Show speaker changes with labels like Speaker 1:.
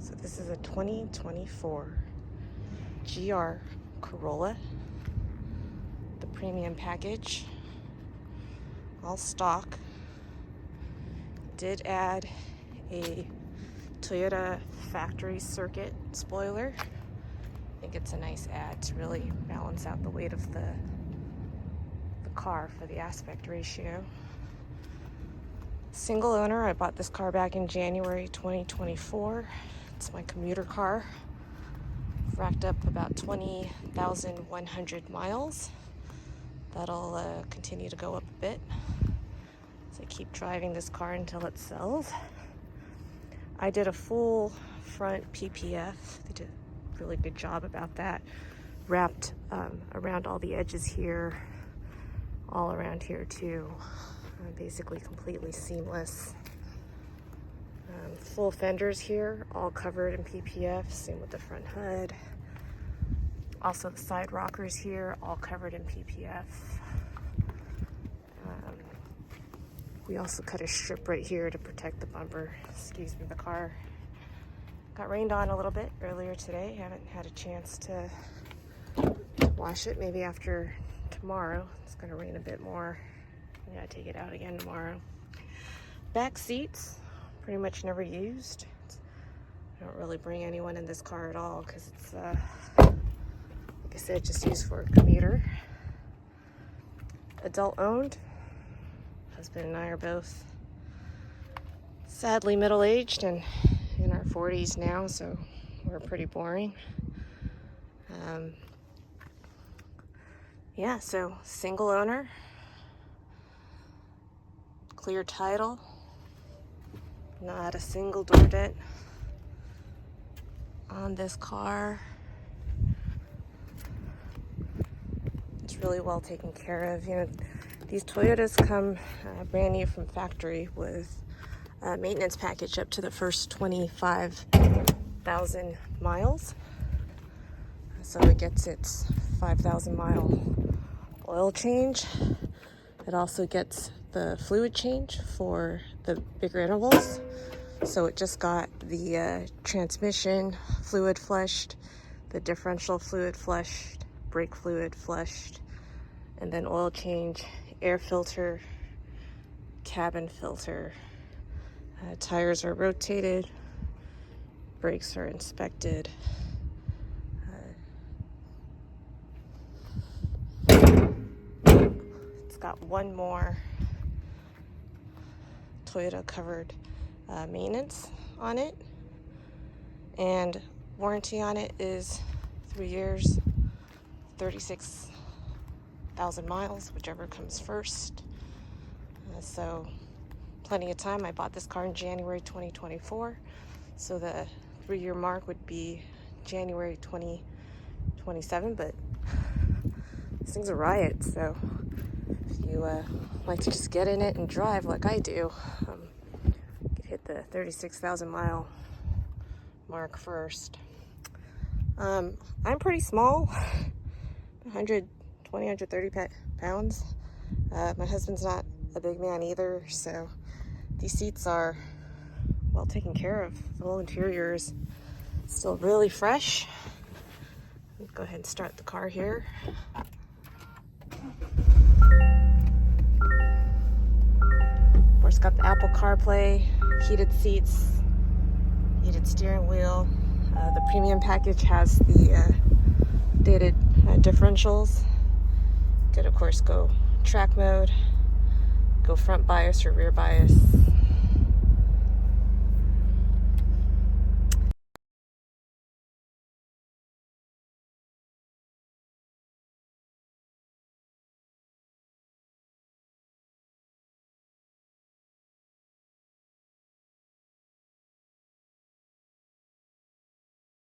Speaker 1: So this is a 2024 GR Corolla, the premium package, all stock. Did add a Toyota factory circuit spoiler. I think it's a nice add to really balance out the weight of the car for the aspect ratio. Single owner. I bought this car back in January 2024. It's my commuter car. Racked up about 20,100 miles. That'll continue to go up a bit as I keep driving this car until it sells. I did a full front PPF. They did a really good job about that. Wrapped around all the edges here, all around here too. Basically completely seamless. Full fenders here, all covered in PPF. Same with the front hood. Also the side rockers here, all covered in PPF. We also cut a strip right here to protect the bumper. Excuse me, the car got rained on a little bit earlier today. Haven't had a chance to wash it. Maybe after tomorrow. It's gonna rain a bit more. I gotta take it out again tomorrow. Back seats, pretty much never used. I don't really bring anyone in this car at all because it's, like I said, just used for a commuter. Adult owned. Husband and I are both sadly middle-aged and in our 40s now, so we're pretty boring. Yeah, so single owner. Clear title, not a single door dent on this car. It's really well taken care of. You know, these Toyotas come brand new from factory with a maintenance package up to the first 25,000 miles. So it gets its 5,000 mile oil change. It also gets the fluid change for the bigger intervals. So it just got the transmission fluid flushed, the differential fluid flushed, brake fluid flushed, and then oil change, air filter, cabin filter. Tires are rotated, brakes are inspected. It's got one more Toyota covered maintenance on it, and warranty on it is 3 years, 36,000 miles, whichever comes first. So plenty of time. I bought this car in January 2024, so the 3-year mark would be January 2027, but these things are riot, so if you like to just get in it and drive like I do, you could hit the 36,000 mile mark first. I'm pretty small, 120, 130 pounds. My husband's not a big man either, so these seats are well taken care of. The whole interior is still really fresh. Let's go ahead and start the car here. Of course, got the Apple CarPlay, heated seats, heated steering wheel. The premium package has the dated differentials. Could, of course, go track mode, go front bias or rear bias.